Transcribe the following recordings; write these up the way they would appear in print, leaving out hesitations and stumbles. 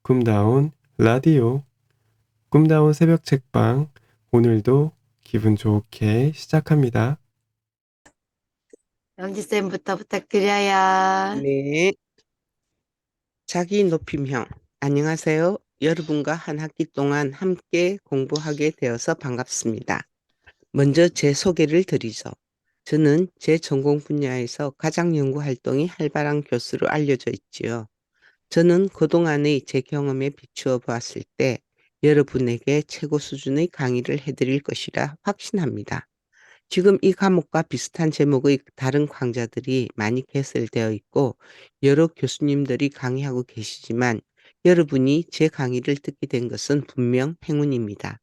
꿈다운 라디오, 꿈다운 새벽 책방, 오늘도 기분 좋게 시작합니다. 영지쌤부터 부탁드려요. 네, 자기 높임형. 안녕하세요. 여러분과 한 학기 동안 함께 공부하게 되어서 반갑습니다. 먼저 제 소개를 드리죠. 저는 제 전공 분야에서 가장 연구 활동이 활발한 교수로 알려져 있지요. 저는 그동안의 제 경험에 비추어 보았을 때 여러분에게 최고 수준의 강의를 해드릴 것이라 확신합니다. 지금 이 과목과 비슷한 제목의 다른 강좌들이 많이 개설되어 있고 여러 교수님들이 강의하고 계시지만 여러분이 제 강의를 듣게 된 것은 분명 행운입니다.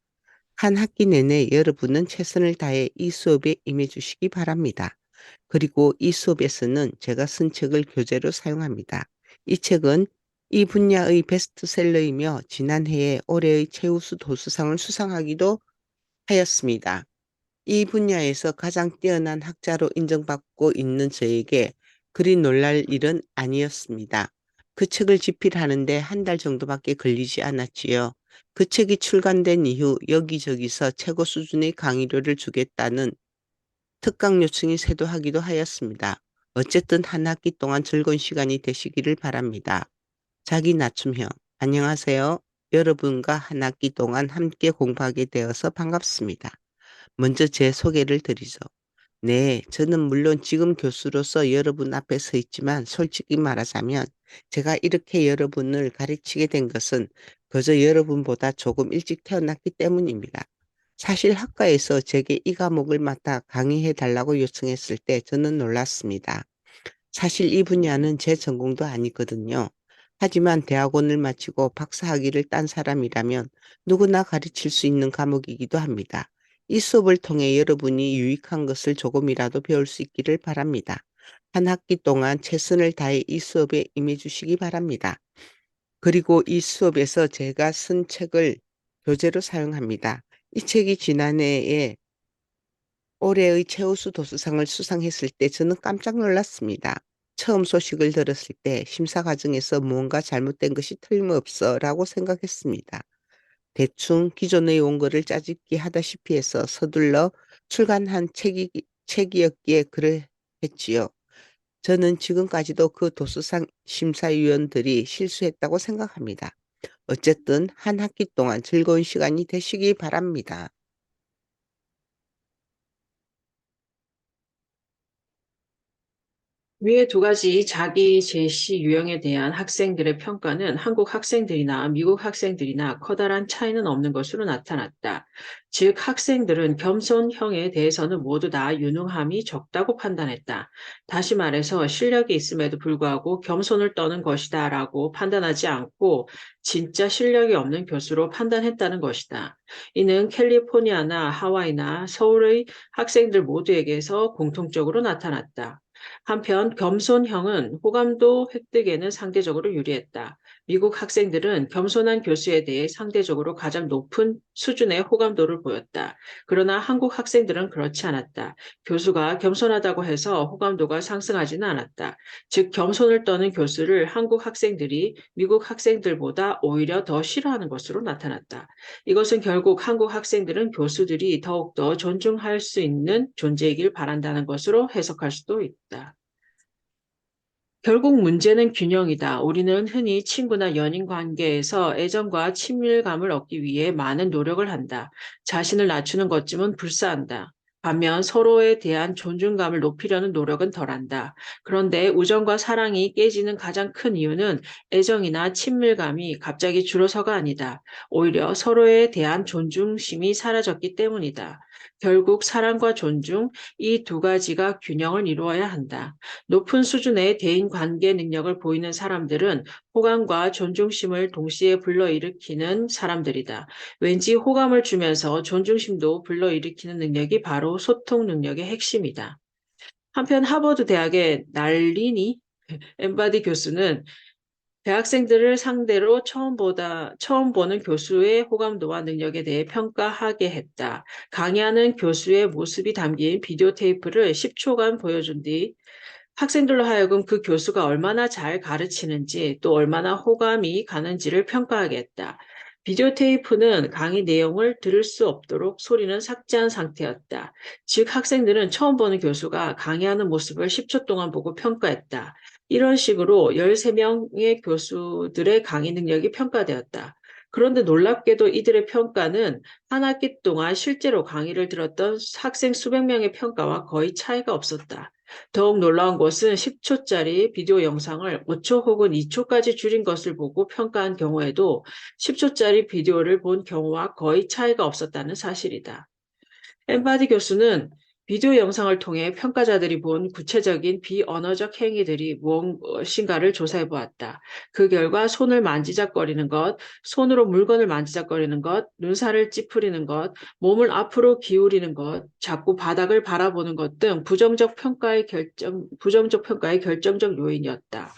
한 학기 내내 여러분은 최선을 다해 이 수업에 임해 주시기 바랍니다. 그리고 이 수업에서는 제가 쓴 책을 교재로 사용합니다. 이 책은 이 분야의 베스트셀러이며 지난해에 올해의 최우수 도수상을 수상하기도 하였습니다. 이 분야에서 가장 뛰어난 학자로 인정받고 있는 저에게 그리 놀랄 일은 아니었습니다. 그 책을 집필하는데 한 달 정도밖에 걸리지 않았지요. 그 책이 출간된 이후 여기저기서 최고 수준의 강의료를 주겠다는 특강 요청이 쇄도하기도 하였습니다. 어쨌든 한 학기 동안 즐거운 시간이 되시기를 바랍니다. 자기 낮춤형, 안녕하세요. 여러분과 한 학기 동안 함께 공부하게 되어서 반갑습니다. 먼저 제 소개를 드리죠. 네, 저는 물론 지금 교수로서 여러분 앞에 서 있지만 솔직히 말하자면 제가 이렇게 여러분을 가르치게 된 것은 그저 여러분보다 조금 일찍 태어났기 때문입니다. 사실 학과에서 제게 이 과목을 맡아 강의해 달라고 요청했을 때 저는 놀랐습니다. 사실 이 분야는 제 전공도 아니거든요. 하지만 대학원을 마치고 박사학위를 딴 사람이라면 누구나 가르칠 수 있는 과목이기도 합니다. 이 수업을 통해 여러분이 유익한 것을 조금이라도 배울 수 있기를 바랍니다. 한 학기 동안 최선을 다해 이 수업에 임해 주시기 바랍니다. 그리고 이 수업에서 제가 쓴 책을 교재로 사용합니다. 이 책이 지난해에 올해의 최우수 도서상을 수상했을 때 저는 깜짝 놀랐습니다. 처음 소식을 들었을 때 심사 과정에서 무언가 잘못된 것이 틀림없어라고 생각했습니다. 대충 기존의 원고를 짜집기 하다시피 해서 서둘러 출간한 책이었기에 그랬지요. 저는 지금까지도 그 도서상 심사위원들이 실수했다고 생각합니다. 어쨌든 한 학기 동안 즐거운 시간이 되시기 바랍니다. 위의 두 가지 자기 제시 유형에 대한 학생들의 평가는 한국 학생들이나 미국 학생들이나 커다란 차이는 없는 것으로 나타났다. 즉, 학생들은 겸손형에 대해서는 모두 다 유능함이 적다고 판단했다. 다시 말해서 실력이 있음에도 불구하고 겸손을 떠는 것이다라고 판단하지 않고 진짜 실력이 없는 교수로 판단했다는 것이다. 이는 캘리포니아나 하와이나 서울의 학생들 모두에게서 공통적으로 나타났다. 한편 겸손형은 호감도 획득에는 상대적으로 유리했다. 미국 학생들은 겸손한 교수에 대해 상대적으로 가장 높은 수준의 호감도를 보였다. 그러나 한국 학생들은 그렇지 않았다. 교수가 겸손하다고 해서 호감도가 상승하지는 않았다. 즉, 겸손을 떠는 교수를 한국 학생들이 미국 학생들보다 오히려 더 싫어하는 것으로 나타났다. 이것은 결국 한국 학생들은 교수들이 더욱더 존중할 수 있는 존재이길 바란다는 것으로 해석할 수도 있다. 결국 문제는 균형이다. 우리는 흔히 친구나 연인 관계에서 애정과 친밀감을 얻기 위해 많은 노력을 한다. 자신을 낮추는 것쯤은 불사한다. 반면 서로에 대한 존중감을 높이려는 노력은 덜한다. 그런데 우정과 사랑이 깨지는 가장 큰 이유는 애정이나 친밀감이 갑자기 줄어서가 아니다. 오히려 서로에 대한 존중심이 사라졌기 때문이다. 결국 사랑과 존중, 이 두 가지가 균형을 이루어야 한다. 높은 수준의 대인 관계 능력을 보이는 사람들은 호감과 존중심을 동시에 불러일으키는 사람들이다. 왠지 호감을 주면서 존중심도 불러일으키는 능력이 바로 소통 능력의 핵심이다. 한편 하버드 대학의 날리니 엠바디 교수는 대학생들을 상대로 처음 보는 교수의 호감도와 능력에 대해 평가하게 했다. 강의하는 교수의 모습이 담긴 비디오 테이프를 10초간 보여준 뒤 학생들로 하여금 그 교수가 얼마나 잘 가르치는지 또 얼마나 호감이 가는지를 평가하게 했다. 비디오 테이프는 강의 내용을 들을 수 없도록 소리는 삭제한 상태였다. 즉 학생들은 처음 보는 교수가 강의하는 모습을 10초 동안 보고 평가했다. 이런 식으로 13명의 교수들의 강의 능력이 평가되었다. 그런데 놀랍게도 이들의 평가는 한 학기 동안 실제로 강의를 들었던 학생 수백 명의 평가와 거의 차이가 없었다. 더욱 놀라운 것은 10초짜리 비디오 영상을 5초 혹은 2초까지 줄인 것을 보고 평가한 경우에도 10초짜리 비디오를 본 경우와 거의 차이가 없었다는 사실이다. 엠바디 교수는 비디오 영상을 통해 평가자들이 본 구체적인 비언어적 행위들이 무엇인가를 조사해 보았다. 그 결과 손을 만지작거리는 것, 손으로 물건을 만지작거리는 것, 눈살을 찌푸리는 것, 몸을 앞으로 기울이는 것, 자꾸 바닥을 바라보는 것 등 부정적 평가의 결정적 요인이었다.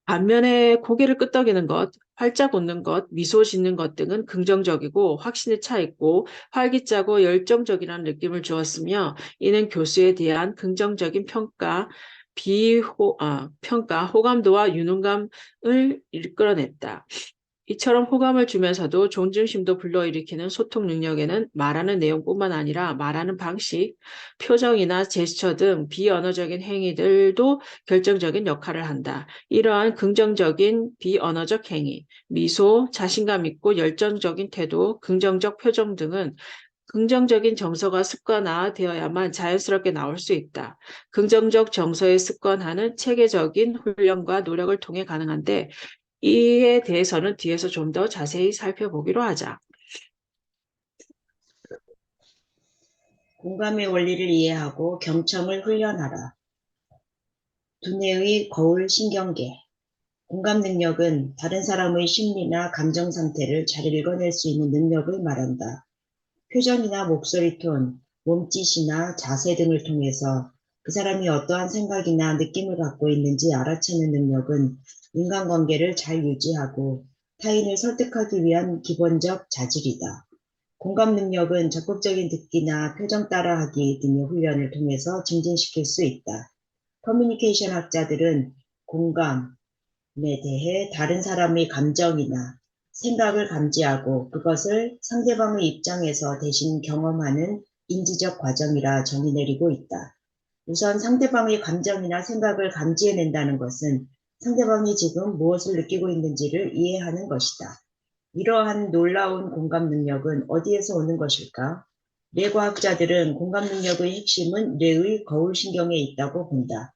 반면에 고개를 끄덕이는 것, 활짝 웃는 것, 미소 짓는 것 등은 긍정적이고 확신에 차 있고 활기차고 열정적이라는 느낌을 주었으며 이는 교수에 대한 긍정적인 평가, 호감도와 유능감을 이끌어냈다. 이처럼 호감을 주면서도 존중심도 불러일으키는 소통 능력에는 말하는 내용뿐만 아니라 말하는 방식, 표정이나 제스처 등 비언어적인 행위들도 결정적인 역할을 한다. 이러한 긍정적인 비언어적 행위, 미소, 자신감 있고 열정적인 태도, 긍정적 표정 등은 긍정적인 정서가 습관화되어야만 자연스럽게 나올 수 있다. 긍정적 정서의 습관화는 체계적인 훈련과 노력을 통해 가능한데 이에 대해서는 뒤에서 좀 더 자세히 살펴보기로 하자. 공감의 원리를 이해하고 경청을 훈련하라. 두뇌의 거울 신경계. 공감 능력은 다른 사람의 심리나 감정 상태를 잘 읽어낼 수 있는 능력을 말한다. 표정이나 목소리 톤, 몸짓이나 자세 등을 통해서 그 사람이 어떠한 생각이나 느낌을 갖고 있는지 알아채는 능력은 인간관계를 잘 유지하고 타인을 설득하기 위한 기본적 자질이다. 공감 능력은 적극적인 듣기나 표정 따라하기 등의 훈련을 통해서 증진시킬 수 있다. 커뮤니케이션 학자들은 공감에 대해 다른 사람의 감정이나 생각을 감지하고 그것을 상대방의 입장에서 대신 경험하는 인지적 과정이라 정의 내리고 있다. 우선 상대방의 감정이나 생각을 감지해낸다는 것은 상대방이 지금 무엇을 느끼고 있는지를 이해하는 것이다. 이러한 놀라운 공감 능력은 어디에서 오는 것일까? 뇌과학자들은 공감 능력의 핵심은 뇌의 거울신경에 있다고 본다.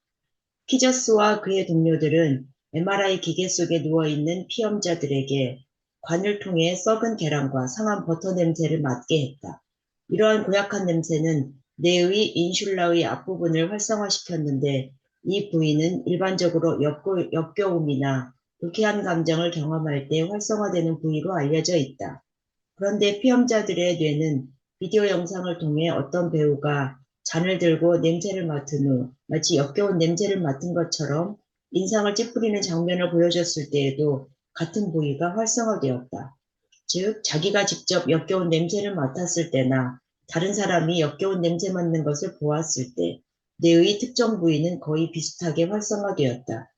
피저스와 그의 동료들은 MRI 기계 속에 누워있는 피험자들에게 관을 통해 썩은 계란과 상한 버터 냄새를 맡게 했다. 이러한 고약한 냄새는 뇌의 인슐라의 앞부분을 활성화시켰는데 이 부위는 일반적으로 역겨움이나 불쾌한 감정을 경험할 때 활성화되는 부위로 알려져 있다. 그런데 피험자들의 뇌는 비디오 영상을 통해 어떤 배우가 잔을 들고 냄새를 맡은 후 마치 역겨운 냄새를 맡은 것처럼 인상을 찌푸리는 장면을 보여줬을 때에도 같은 부위가 활성화되었다. 즉, 자기가 직접 역겨운 냄새를 맡았을 때나 다른 사람이 역겨운 냄새 맡는 것을 보았을 때 뇌의 특정 부위는 거의 비슷하게 활성화되었다.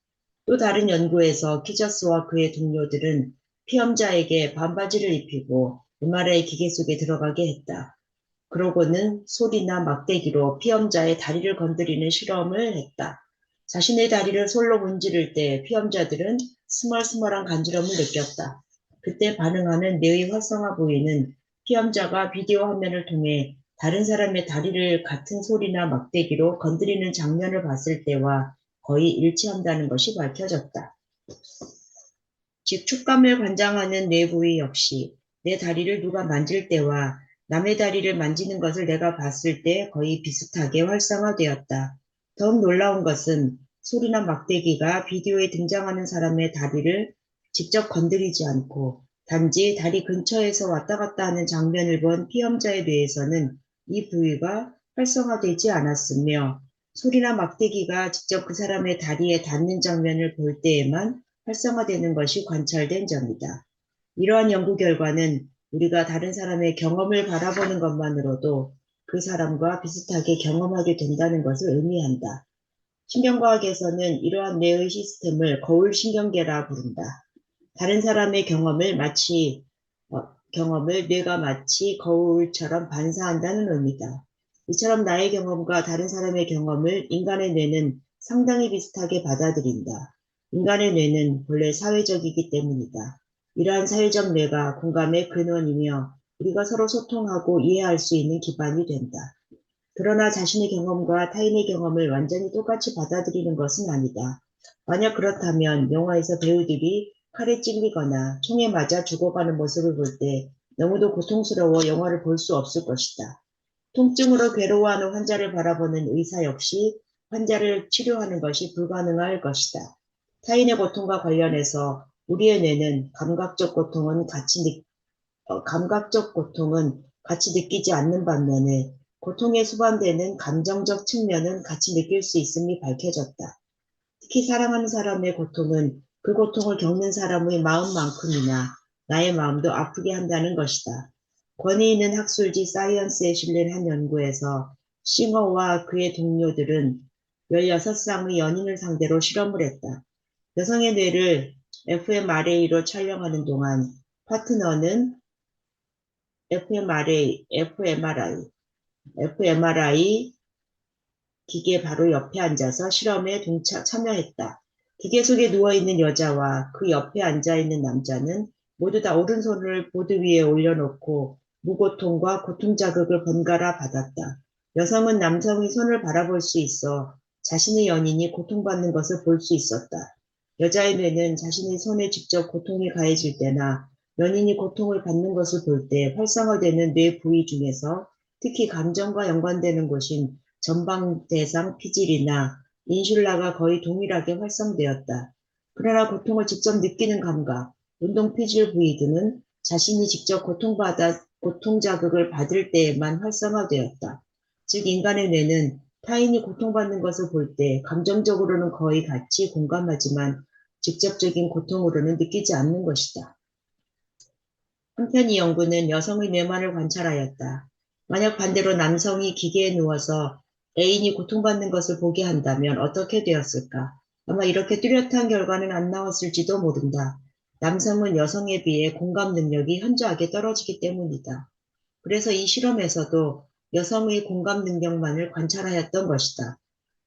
또 다른 연구에서 키저스와 그의 동료들은 피험자에게 반바지를 입히고 MRI 기계 속에 들어가게 했다. 그러고는 소리나 막대기로 피험자의 다리를 건드리는 실험을 했다. 자신의 다리를 솔로 문지를 때 피험자들은 스멀스멀한 간지럼을 느꼈다. 그때 반응하는 뇌의 활성화 부위는 피험자가 비디오 화면을 통해 다른 사람의 다리를 같은 소리나 막대기로 건드리는 장면을 봤을 때와 거의 일치한다는 것이 밝혀졌다. 즉触감을 관장하는 뇌 부위 역시 내 다리를 누가 만질 때와 남의 다리를 만지는 것을 내가 봤을 때 거의 비슷하게 활성화되었다. 더욱 놀라운 것은 소리나 막대기가 비디오에 등장하는 사람의 다리를 직접 건드리지 않고 단지 다리 근처에서 왔다 갔다 하는 장면을 본 피험자의 뇌에서는 이 부위가 활성화되지 않았으며 소리나 막대기가 직접 그 사람의 다리에 닿는 장면을 볼 때에만 활성화되는 것이 관찰된 점이다. 이러한 연구 결과는 우리가 다른 사람의 경험을 바라보는 것만으로도 그 사람과 비슷하게 경험하게 된다는 것을 의미한다. 신경과학에서는 이러한 뇌의 시스템을 거울 신경계라 부른다. 다른 사람의 경험을 뇌가 마치 거울처럼 반사한다는 의미다. 이처럼 나의 경험과 다른 사람의 경험을 인간의 뇌는 상당히 비슷하게 받아들인다. 인간의 뇌는 본래 사회적이기 때문이다. 이러한 사회적 뇌가 공감의 근원이며 우리가 서로 소통하고 이해할 수 있는 기반이 된다. 그러나 자신의 경험과 타인의 경험을 완전히 똑같이 받아들이는 것은 아니다. 만약 그렇다면 영화에서 배우들이 칼에 찔리거나 총에 맞아 죽어가는 모습을 볼 때 너무도 고통스러워 영화를 볼 수 없을 것이다. 통증으로 괴로워하는 환자를 바라보는 의사 역시 환자를 치료하는 것이 불가능할 것이다. 타인의 고통과 관련해서 우리의 뇌는 감각적 고통은 같이 느끼지 않는 반면에 고통에 수반되는 감정적 측면은 같이 느낄 수 있음이 밝혀졌다. 특히 사랑하는 사람의 고통은 그 고통을 겪는 사람의 마음만큼이나 나의 마음도 아프게 한다는 것이다. 권위 있는 학술지 사이언스에 실린 한 연구에서 싱어와 그의 동료들은 16쌍의 연인을 상대로 실험을 했다. 여성의 뇌를 fMRI로 촬영하는 동안 파트너는 fMRI 기계 바로 옆에 앉아서 실험에 참여했다. 기계 속에 누워있는 여자와 그 옆에 앉아있는 남자는 모두 다 오른손을 보드 위에 올려놓고 무고통과 고통 자극을 번갈아 받았다. 여성은 남성의 손을 바라볼 수 있어 자신의 연인이 고통받는 것을 볼 수 있었다. 여자의 뇌는 자신의 손에 직접 고통이 가해질 때나 연인이 고통을 받는 것을 볼 때 활성화되는 뇌 부위 중에서 특히 감정과 연관되는 곳인 전방대상 피질이나 인슐라가 거의 동일하게 활성되었다. 그러나 고통을 직접 느끼는 감각, 운동 피질 부위 등은 자신이 직접 고통 자극을 받을 때에만 활성화되었다. 즉 인간의 뇌는 타인이 고통받는 것을 볼 때 감정적으로는 거의 같이 공감하지만 직접적인 고통으로는 느끼지 않는 것이다. 한편 이 연구는 여성의 뇌만을 관찰하였다. 만약 반대로 남성이 기계에 누워서 애인이 고통받는 것을 보게 한다면 어떻게 되었을까? 아마 이렇게 뚜렷한 결과는 안 나왔을지도 모른다. 남성은 여성에 비해 공감 능력이 현저하게 떨어지기 때문이다. 그래서 이 실험에서도 여성의 공감 능력만을 관찰하였던 것이다.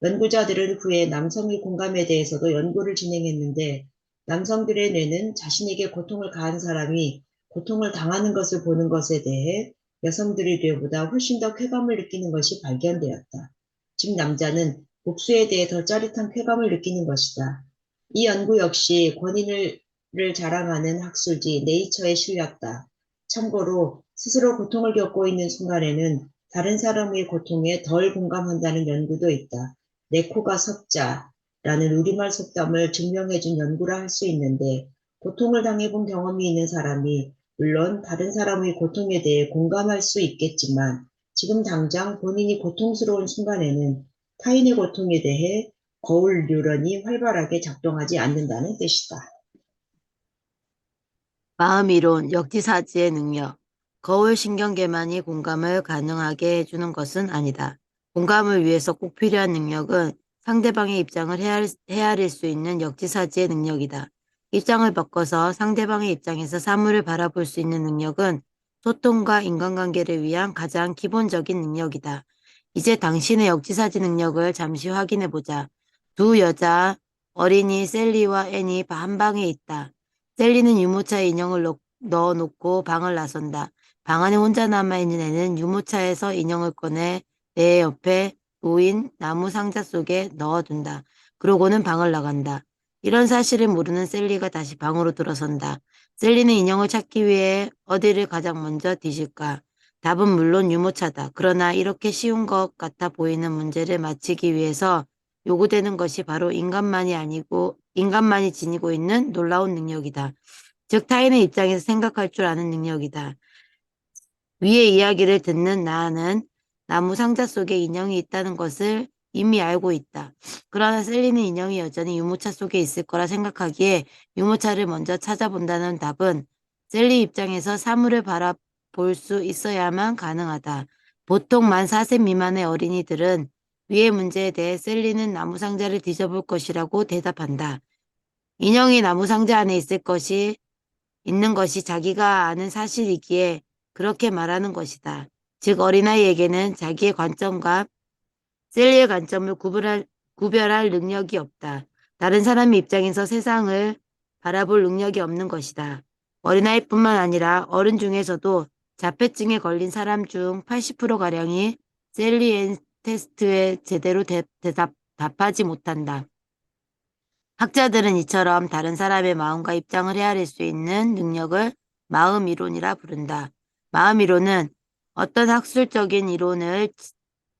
연구자들은 후에 남성의 공감에 대해서도 연구를 진행했는데 남성들의 뇌는 자신에게 고통을 가한 사람이 고통을 당하는 것을 보는 것에 대해 여성들의 뇌보다 훨씬 더 쾌감을 느끼는 것이 발견되었다. 즉 남자는 복수에 대해 더 짜릿한 쾌감을 느끼는 것이다. 이 연구 역시 권위를 자랑하는 학술지 네이처에 실렸다. 참고로 스스로 고통을 겪고 있는 순간에는 다른 사람의 고통에 덜 공감한다는 연구도 있다. 내 코가 석자라는 우리말 속담을 증명해준 연구라 할 수 있는데 고통을 당해본 경험이 있는 사람이 물론 다른 사람의 고통에 대해 공감할 수 있겠지만 지금 당장 본인이 고통스러운 순간에는 타인의 고통에 대해 거울 뉴런이 활발하게 작동하지 않는다는 뜻이다. 마음이론, 역지사지의 능력. 거울 신경계만이 공감을 가능하게 해주는 것은 아니다. 공감을 위해서 꼭 필요한 능력은 상대방의 입장을 헤아릴 수 있는 역지사지의 능력이다. 입장을 바꿔서 상대방의 입장에서 사물을 바라볼 수 있는 능력은 소통과 인간관계를 위한 가장 기본적인 능력이다. 이제 당신의 역지사지 능력을 잠시 확인해보자. 두 여자, 어린이 셀리와 앤이 한 방에 있다. 셀리는 유모차에 인형을 넣어놓고 방을 나선다. 방 안에 혼자 남아있는 애는 유모차에서 인형을 꺼내 내 옆에 놓인 나무 상자 속에 넣어둔다. 그러고는 방을 나간다. 이런 사실을 모르는 셀리가 다시 방으로 들어선다. 셀리는 인형을 찾기 위해 어디를 가장 먼저 뒤질까? 답은 물론 유모차다. 그러나 이렇게 쉬운 것 같아 보이는 문제를 맞히기 위해서 요구되는 것이 바로 인간만이 지니고 있는 놀라운 능력이다. 즉 타인의 입장에서 생각할 줄 아는 능력이다. 위의 이야기를 듣는 나는 나무 상자 속에 인형이 있다는 것을 이미 알고 있다. 그러나 셀리는 인형이 여전히 유모차 속에 있을 거라 생각하기에 유모차를 먼저 찾아본다는 답은 셀리 입장에서 사물을 바라볼 수 있어야만 가능하다. 보통 만 4세 미만의 어린이들은 위의 문제에 대해 셀리는 나무 상자를 뒤져볼 것이라고 대답한다. 인형이 나무 상자 안에 있는 것이 자기가 아는 사실이기에 그렇게 말하는 것이다. 즉 어린아이에게는 자기의 관점과 셀리의 관점을 구별할 능력이 없다. 다른 사람의 입장에서 세상을 바라볼 능력이 없는 것이다. 어린아이뿐만 아니라 어른 중에서도 자폐증에 걸린 사람 중 80%가량이 셀리의 테스트에 제대로 답하지 못한다. 학자들은 이처럼 다른 사람의 마음과 입장을 헤아릴 수 있는 능력을 마음이론이라 부른다. 마음이론은 어떤 학술적인 이론을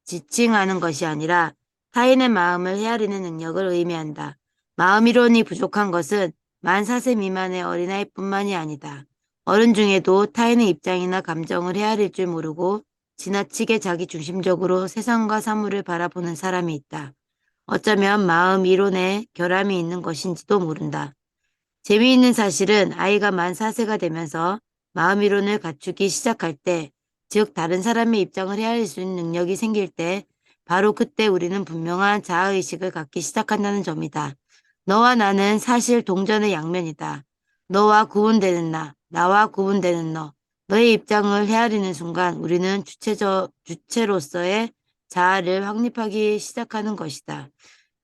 지칭하는 것이 아니라 타인의 마음을 헤아리는 능력을 의미한다. 마음이론이 부족한 것은 만 4세 미만의 어린아이뿐만이 아니다. 어른 중에도 타인의 입장이나 감정을 헤아릴 줄 모르고 지나치게 자기 중심적으로 세상과 사물을 바라보는 사람이 있다. 어쩌면 마음 이론에 결함이 있는 것인지도 모른다. 재미있는 사실은 아이가 만 4세가 되면서 마음 이론을 갖추기 시작할 때, 즉 다른 사람의 입장을 헤아릴 수 있는 능력이 생길 때, 바로 그때 우리는 분명한 자아의식을 갖기 시작한다는 점이다. 너와 나는 사실 동전의 양면이다. 너와 구분되는 나와 구분되는 너. 너의 입장을 헤아리는 순간 우리는 주체로서의 자아를 확립하기 시작하는 것이다.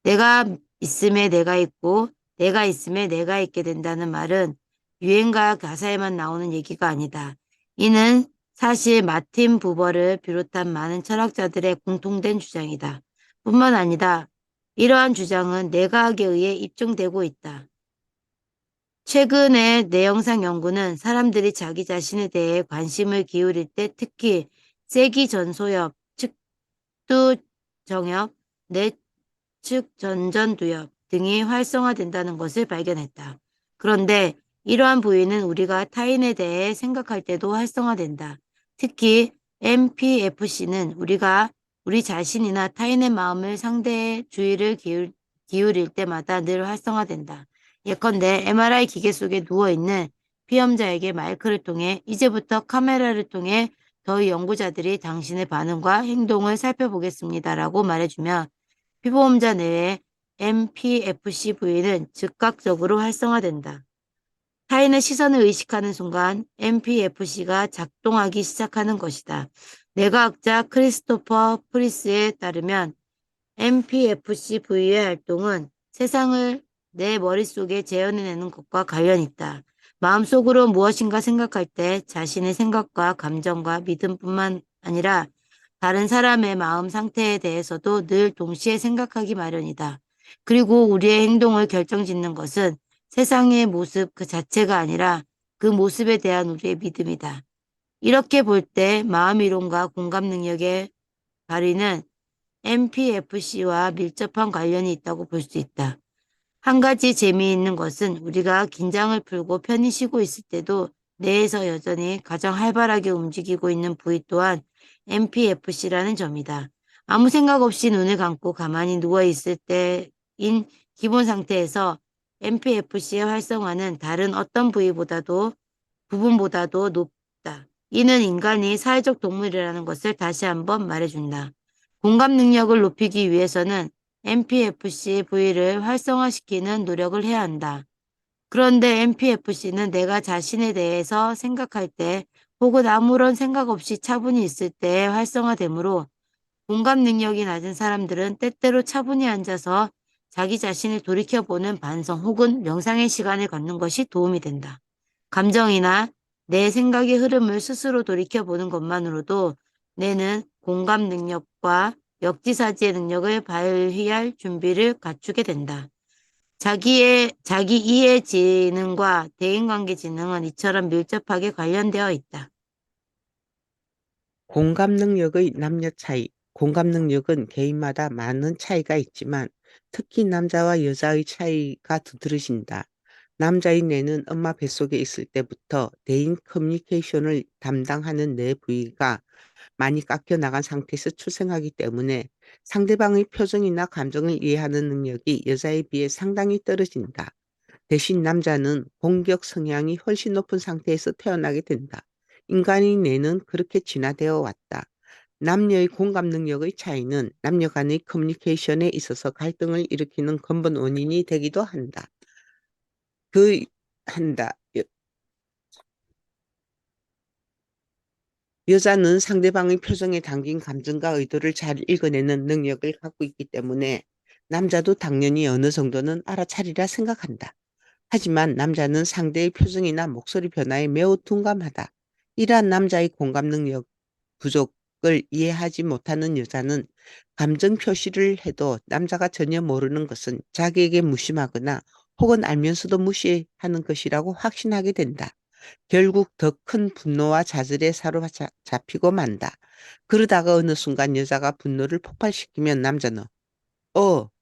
내가 있음에 내가 있고 내가 있음에 내가 있게 된다는 말은 유행가 가사에만 나오는 얘기가 아니다. 이는 사실 마틴 부버를 비롯한 많은 철학자들의 공통된 주장이다. 뿐만 아니라 이러한 주장은 뇌과학에 의해 입증되고 있다. 최근의 뇌영상 연구는 사람들이 자기 자신에 대해 관심을 기울일 때 특히 세기전소엽, 측두정엽, 뇌측전전두엽 등이 활성화된다는 것을 발견했다. 그런데 이러한 부위는 우리가 타인에 대해 생각할 때도 활성화된다. 특히 MPFC는 우리가 우리 자신이나 타인의 마음을 상대의 주의를 기울일 때마다 늘 활성화된다. 예컨대 MRI 기계 속에 누워있는 피험자에게 마이크를 통해 이제부터 카메라를 통해 저희 연구자들이 당신의 반응과 행동을 살펴보겠습니다라고 말해주면 피보험자 내의 MPFC 부위는 즉각적으로 활성화된다. 타인의 시선을 의식하는 순간 MPFC가 작동하기 시작하는 것이다. 뇌과학자 크리스토퍼 프리스에 따르면 MPFC 부위의 활동은 세상을 내 머릿속에 재현해내는 것과 관련이 있다. 마음속으로 무엇인가 생각할 때 자신의 생각과 감정과 믿음뿐만 아니라 다른 사람의 마음 상태에 대해서도 늘 동시에 생각하기 마련이다. 그리고 우리의 행동을 결정짓는 것은 세상의 모습 그 자체가 아니라 그 모습에 대한 우리의 믿음이다. 이렇게 볼 때 마음 이론과 공감 능력의 발휘는 MPFC와 밀접한 관련이 있다고 볼 수 있다. 한 가지 재미있는 것은 우리가 긴장을 풀고 편히 쉬고 있을 때도 뇌에서 여전히 가장 활발하게 움직이고 있는 부위 또한 MPFC라는 점이다. 아무 생각 없이 눈을 감고 가만히 누워 있을 때인 기본 상태에서 MPFC의 활성화는 다른 어떤 부분보다도 높다. 이는 인간이 사회적 동물이라는 것을 다시 한번 말해준다. 공감 능력을 높이기 위해서는 MPFC 부위를 활성화시키는 노력을 해야 한다. 그런데 MPFC는 내가 자신에 대해서 생각할 때 혹은 아무런 생각 없이 차분히 있을 때 활성화되므로 공감 능력이 낮은 사람들은 때때로 차분히 앉아서 자기 자신을 돌이켜보는 반성 혹은 명상의 시간을 갖는 것이 도움이 된다. 감정이나 내 생각의 흐름을 스스로 돌이켜보는 것만으로도 뇌는 공감 능력과 역지사지의 능력을 발휘할 준비를 갖추게 된다. 자기 이해 지능과 대인관계 지능은 이처럼 밀접하게 관련되어 있다. 공감 능력의 남녀 차이. 공감 능력은 개인마다 많은 차이가 있지만 특히 남자와 여자의 차이가 두드러진다. 남자의 뇌는 엄마 뱃속에 있을 때부터 대인 커뮤니케이션을 담당하는 뇌 부위가 많이 깎여 나간 상태에서 출생하기 때문에 상대방의 표정이나 감정을 이해하는 능력이 여자에 비해 상당히 떨어진다. 대신 남자는 공격 성향이 훨씬 높은 상태에서 태어나게 된다. 인간의 뇌는 그렇게 진화되어 왔다. 남녀의 공감 능력의 차이는 남녀 간의 커뮤니케이션에 있어서 갈등을 일으키는 근본 원인이 되기도 한다. 그 한다. 여자는 상대방의 표정에 담긴 감정과 의도를 잘 읽어내는 능력을 갖고 있기 때문에 남자도 당연히 어느 정도는 알아차리라 생각한다. 하지만 남자는 상대의 표정이나 목소리 변화에 매우 둔감하다. 이러한 남자의 공감 능력 부족을 이해하지 못하는 여자는 감정 표시를 해도 남자가 전혀 모르는 것은 자기에게 무심하거나 혹은 알면서도 무시하는 것이라고 확신하게 된다. 결국 더 큰 분노와 좌절에 사로잡히고 만다. 그러다가 어느 순간 여자가 분노를 폭발시키면 남자는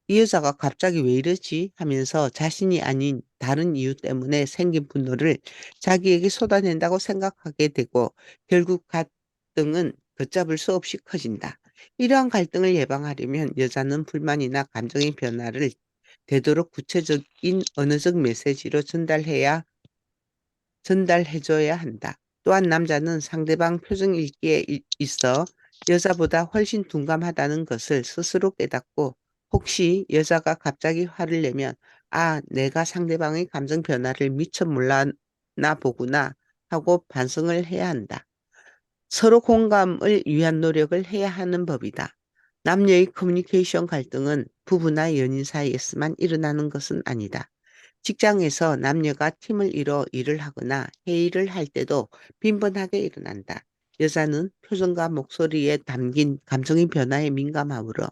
이 여자가 갑자기 왜 이러지? 하면서 자신이 아닌 다른 이유 때문에 생긴 분노를 자기에게 쏟아낸다고 생각하게 되고 결국 갈등은 걷잡을 수 없이 커진다. 이러한 갈등을 예방하려면 여자는 불만이나 감정의 변화를 되도록 구체적인 언어적 메시지로 전달해줘야 한다. 또한 남자는 상대방 표정 읽기에 있어 여자보다 훨씬 둔감하다는 것을 스스로 깨닫고 혹시 여자가 갑자기 화를 내면 내가 상대방의 감정 변화를 미처 몰랐나 보구나 하고 반성을 해야 한다. 서로 공감을 위한 노력을 해야 하는 법이다. 남녀의 커뮤니케이션 갈등은 부부나 연인 사이에서만 일어나는 것은 아니다. 직장에서 남녀가 팀을 이뤄 일을 하거나 회의를 할 때도 빈번하게 일어난다. 여자는 표정과 목소리에 담긴 감정의 변화에 민감하므로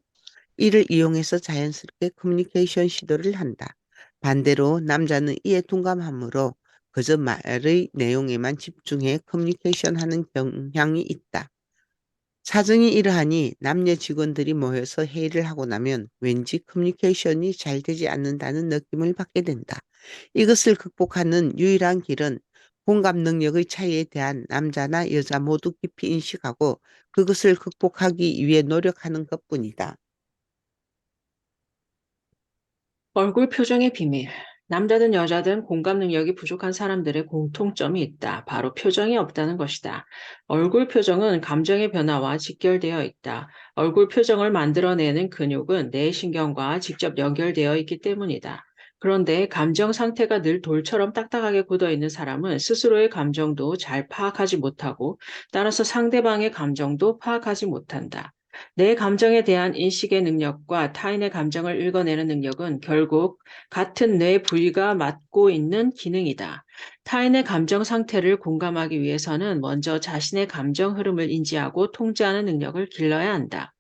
이를 이용해서 자연스럽게 커뮤니케이션 시도를 한다. 반대로 남자는 이에 둔감하므로 그저 말의 내용에만 집중해 커뮤니케이션하는 경향이 있다. 사정이 이러하니 남녀 직원들이 모여서 회의를 하고 나면 왠지 커뮤니케이션이 잘 되지 않는다는 느낌을 받게 된다. 이것을 극복하는 유일한 길은 공감 능력의 차이에 대한 남자나 여자 모두 깊이 인식하고 그것을 극복하기 위해 노력하는 것뿐이다. 얼굴 표정의 비밀. 남자든 여자든 공감 능력이 부족한 사람들의 공통점이 있다. 바로 표정이 없다는 것이다. 얼굴 표정은 감정의 변화와 직결되어 있다. 얼굴 표정을 만들어내는 근육은 뇌신경과 직접 연결되어 있기 때문이다. 그런데 감정 상태가 늘 돌처럼 딱딱하게 굳어 있는 사람은 스스로의 감정도 잘 파악하지 못하고 따라서 상대방의 감정도 파악하지 못한다. 내 감정에 대한 인식의 능력과 타인의 감정을 읽어내는 능력은 결국 같은 뇌 부위가 맡고 있는 기능이다. 타인의 감정 상태를 공감하기 위해서는 먼저 자신의 감정 흐름을 인지하고 통제하는 능력을 길러야 한다.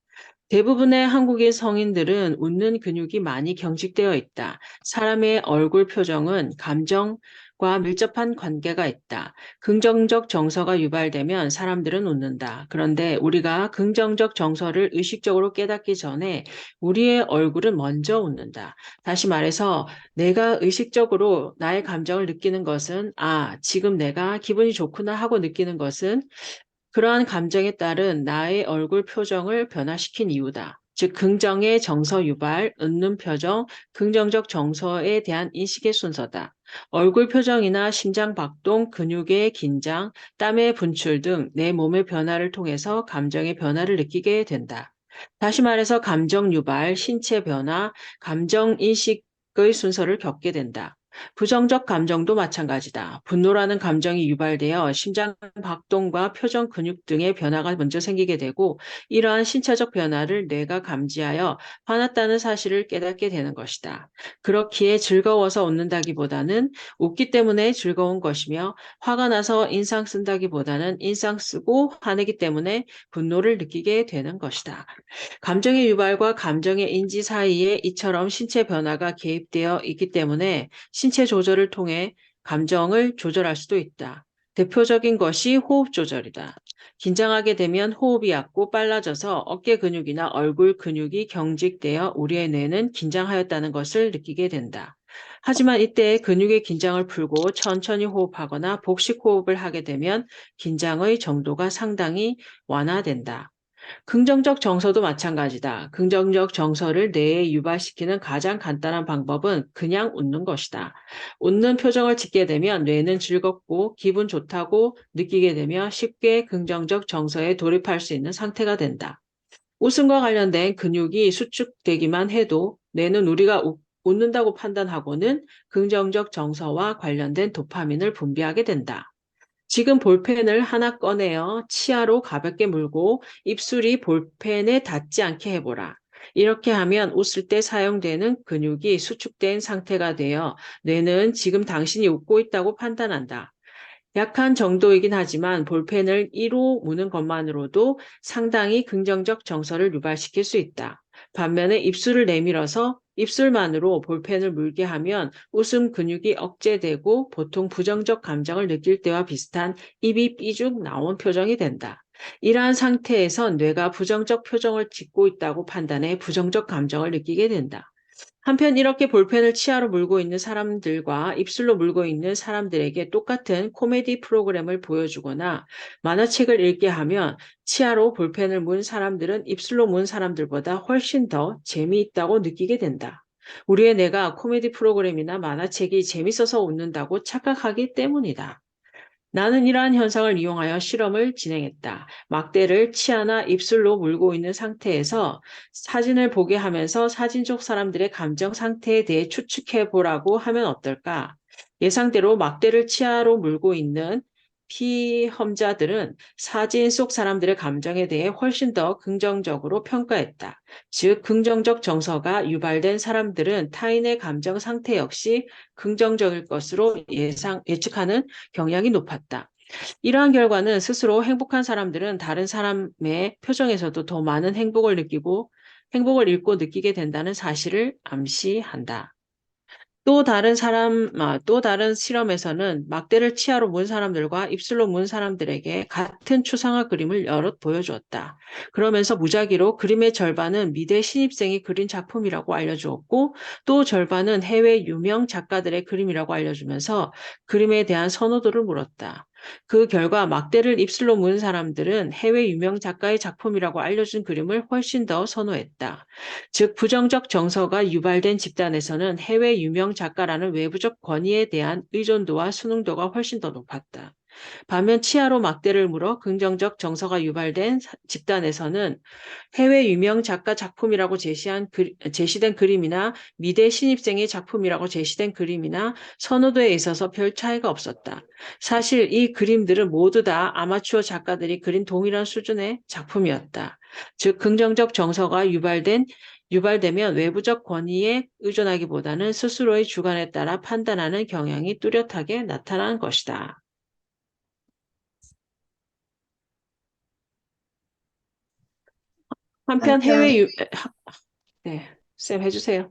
대부분의 한국의 성인들은 웃는 근육이 많이 경직되어 있다. 사람의 얼굴 표정은 감정과 밀접한 관계가 있다. 긍정적 정서가 유발되면 사람들은 웃는다. 그런데 우리가 긍정적 정서를 의식적으로 깨닫기 전에 우리의 얼굴은 먼저 웃는다. 다시 말해서 내가 의식적으로 나의 감정을 느끼는 것은 지금 내가 기분이 좋구나 하고 느끼는 것은 그러한 감정에 따른 나의 얼굴 표정을 변화시킨 이유다. 즉, 긍정의 정서 유발, 웃는 표정, 긍정적 정서에 대한 인식의 순서다. 얼굴 표정이나 심장 박동, 근육의 긴장, 땀의 분출 등 내 몸의 변화를 통해서 감정의 변화를 느끼게 된다. 다시 말해서 감정 유발, 신체 변화, 감정 인식의 순서를 겪게 된다. 부정적 감정도 마찬가지다. 분노라는 감정이 유발되어 심장 박동과 표정 근육 등의 변화가 먼저 생기게 되고 이러한 신체적 변화를 뇌가 감지하여 화났다는 사실을 깨닫게 되는 것이다. 그렇기에 즐거워서 웃는다기보다는 웃기 때문에 즐거운 것이며 화가 나서 인상 쓴다기보다는 인상 쓰고 화내기 때문에 분노를 느끼게 되는 것이다. 감정의 유발과 감정의 인지 사이에 이처럼 신체 변화가 개입되어 있기 때문에 신체 조절을 통해 감정을 조절할 수도 있다. 대표적인 것이 호흡 조절이다. 긴장하게 되면 호흡이 얕고 빨라져서 어깨 근육이나 얼굴 근육이 경직되어 우리의 뇌는 긴장하였다는 것을 느끼게 된다. 하지만 이때 근육의 긴장을 풀고 천천히 호흡하거나 복식 호흡을 하게 되면 긴장의 정도가 상당히 완화된다. 긍정적 정서도 마찬가지다. 긍정적 정서를 뇌에 유발시키는 가장 간단한 방법은 그냥 웃는 것이다. 웃는 표정을 짓게 되면 뇌는 즐겁고 기분 좋다고 느끼게 되며 쉽게 긍정적 정서에 돌입할 수 있는 상태가 된다. 웃음과 관련된 근육이 수축되기만 해도 뇌는 우리가 웃는다고 판단하고는 긍정적 정서와 관련된 도파민을 분비하게 된다. 지금 볼펜을 하나 꺼내어 치아로 가볍게 물고 입술이 볼펜에 닿지 않게 해보라. 이렇게 하면 웃을 때 사용되는 근육이 수축된 상태가 되어 뇌는 지금 당신이 웃고 있다고 판단한다. 약한 정도이긴 하지만 볼펜을 1호 무는 것만으로도 상당히 긍정적 정서를 유발시킬 수 있다. 반면에 입술을 내밀어서 입술만으로 볼펜을 물게 하면 웃음 근육이 억제되고 보통 부정적 감정을 느낄 때와 비슷한 입이 삐죽 나온 표정이 된다. 이러한 상태에선 뇌가 부정적 표정을 짓고 있다고 판단해 부정적 감정을 느끼게 된다. 한편 이렇게 볼펜을 치아로 물고 있는 사람들과 입술로 물고 있는 사람들에게 똑같은 코미디 프로그램을 보여주거나 만화책을 읽게 하면 치아로 볼펜을 문 사람들은 입술로 문 사람들보다 훨씬 더 재미있다고 느끼게 된다. 우리의 뇌가 코미디 프로그램이나 만화책이 재밌어서 웃는다고 착각하기 때문이다. 나는 이러한 현상을 이용하여 실험을 진행했다. 막대를 치아나 입술로 물고 있는 상태에서 사진을 보게 하면서 사진 속 사람들의 감정 상태에 대해 추측해 보라고 하면 어떨까? 예상대로 막대를 치아로 물고 있는 피험자들은 사진 속 사람들의 감정에 대해 훨씬 더 긍정적으로 평가했다. 즉, 긍정적 정서가 유발된 사람들은 타인의 감정 상태 역시 긍정적일 것으로 예측하는 경향이 높았다. 이러한 결과는 스스로 행복한 사람들은 다른 사람의 표정에서도 더 많은 행복을 읽고 느끼게 된다는 사실을 암시한다. 또 다른 실험에서는 막대를 치아로 문 사람들과 입술로 문 사람들에게 같은 추상화 그림을 여럿 보여주었다. 그러면서 무작위로 그림의 절반은 미대 신입생이 그린 작품이라고 알려주었고, 또 절반은 해외 유명 작가들의 그림이라고 알려주면서 그림에 대한 선호도를 물었다. 그 결과 막대를 입술로 문 사람들은 해외 유명 작가의 작품이라고 알려준 그림을 훨씬 더 선호했다. 즉, 부정적 정서가 유발된 집단에서는 해외 유명 작가라는 외부적 권위에 대한 의존도와 순응도가 훨씬 더 높았다. 반면 치아로 막대를 물어 긍정적 정서가 유발된 집단에서는 해외 유명 작가 작품이라고 제시된 그림이나 미대 신입생의 작품이라고 제시된 그림이나 선호도에 있어서 별 차이가 없었다. 사실 이 그림들은 모두 다 아마추어 작가들이 그린 동일한 수준의 작품이었다. 즉, 긍정적 정서가 유발되면 외부적 권위에 의존하기보다는 스스로의 주관에 따라 판단하는 경향이 뚜렷하게 나타나는 것이다. 한편 한편, 네, 쌤 해주세요.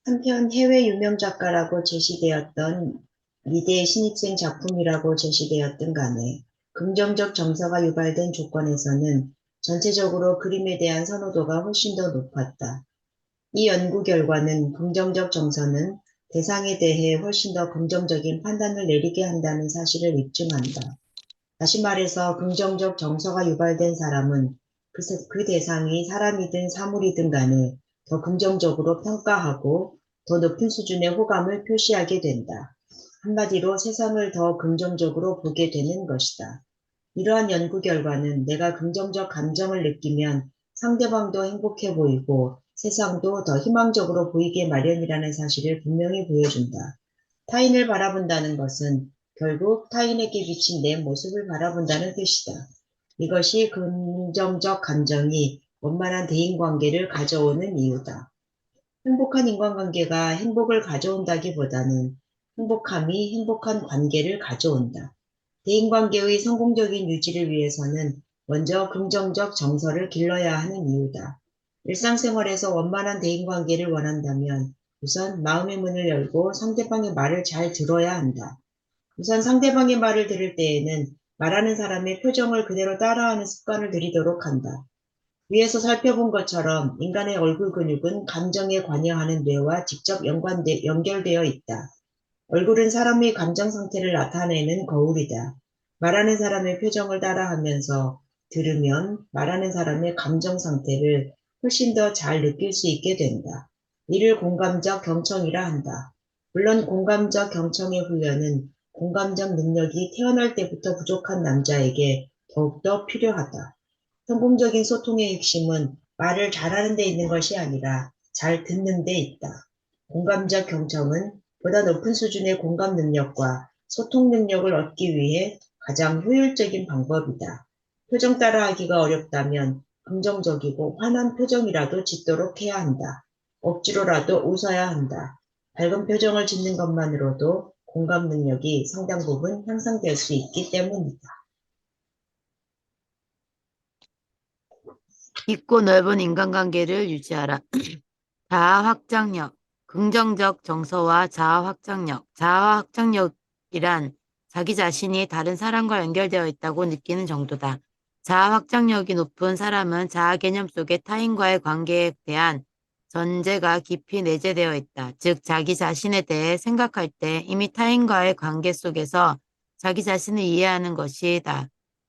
한편 해외 유명 작가라고 제시되었던 미대 신입생 작품이라고 제시되었든 간에 긍정적 정서가 유발된 조건에서는 전체적으로 그림에 대한 선호도가 훨씬 더 높았다. 이 연구 결과는 긍정적 정서는 대상에 대해 훨씬 더 긍정적인 판단을 내리게 한다는 사실을 입증한다. 다시 말해서 긍정적 정서가 유발된 사람은 그 대상이 사람이든 사물이든 간에 더 긍정적으로 평가하고 더 높은 수준의 호감을 표시하게 된다. 한마디로 세상을 더 긍정적으로 보게 되는 것이다. 이러한 연구 결과는 내가 긍정적 감정을 느끼면 상대방도 행복해 보이고 세상도 더 희망적으로 보이게 마련이라는 사실을 분명히 보여준다. 타인을 바라본다는 것은 결국 타인에게 비친 내 모습을 바라본다는 뜻이다. 이것이 긍정적 감정이 원만한 대인관계를 가져오는 이유다. 행복한 인간관계가 행복을 가져온다기보다는 행복함이 행복한 관계를 가져온다. 대인관계의 성공적인 유지를 위해서는 먼저 긍정적 정서를 길러야 하는 이유다. 일상생활에서 원만한 대인관계를 원한다면 우선 마음의 문을 열고 상대방의 말을 잘 들어야 한다. 우선 상대방의 말을 들을 때에는 말하는 사람의 표정을 그대로 따라하는 습관을 들이도록 한다. 위에서 살펴본 것처럼 인간의 얼굴 근육은 감정에 관여하는 뇌와 직접 연결되어 있다. 얼굴은 사람의 감정 상태를 나타내는 거울이다. 말하는 사람의 표정을 따라하면서 들으면 말하는 사람의 감정 상태를 훨씬 더 잘 느낄 수 있게 된다. 이를 공감적 경청이라 한다. 물론 공감적 경청의 훈련은 공감적 능력이 태어날 때부터 부족한 남자에게 더욱더 필요하다. 성공적인 소통의 핵심은 말을 잘하는 데 있는 것이 아니라 잘 듣는 데 있다. 공감적 경청은 보다 높은 수준의 공감 능력과 소통 능력을 얻기 위해 가장 효율적인 방법이다. 표정 따라하기가 어렵다면 긍정적이고 환한 표정이라도 짓도록 해야 한다. 억지로라도 웃어야 한다. 밝은 표정을 짓는 것만으로도 공감 능력이 상당 부분 향상될 수 있기 때문이다. 깊고 넓은 인간관계를 유지하라. 자아 확장력, 긍정적 정서와 자아 확장력. 자아 확장력이란 자기 자신이 다른 사람과 연결되어 있다고 느끼는 정도다. 자아 확장력이 높은 사람은 자아 개념 속에 타인과의 관계에 대한 전제가 깊이 내재되어 있다. 즉, 자기 자신에 대해 생각할 때 이미 타인과의 관계 속에서 자기 자신을 이해하는 것이다.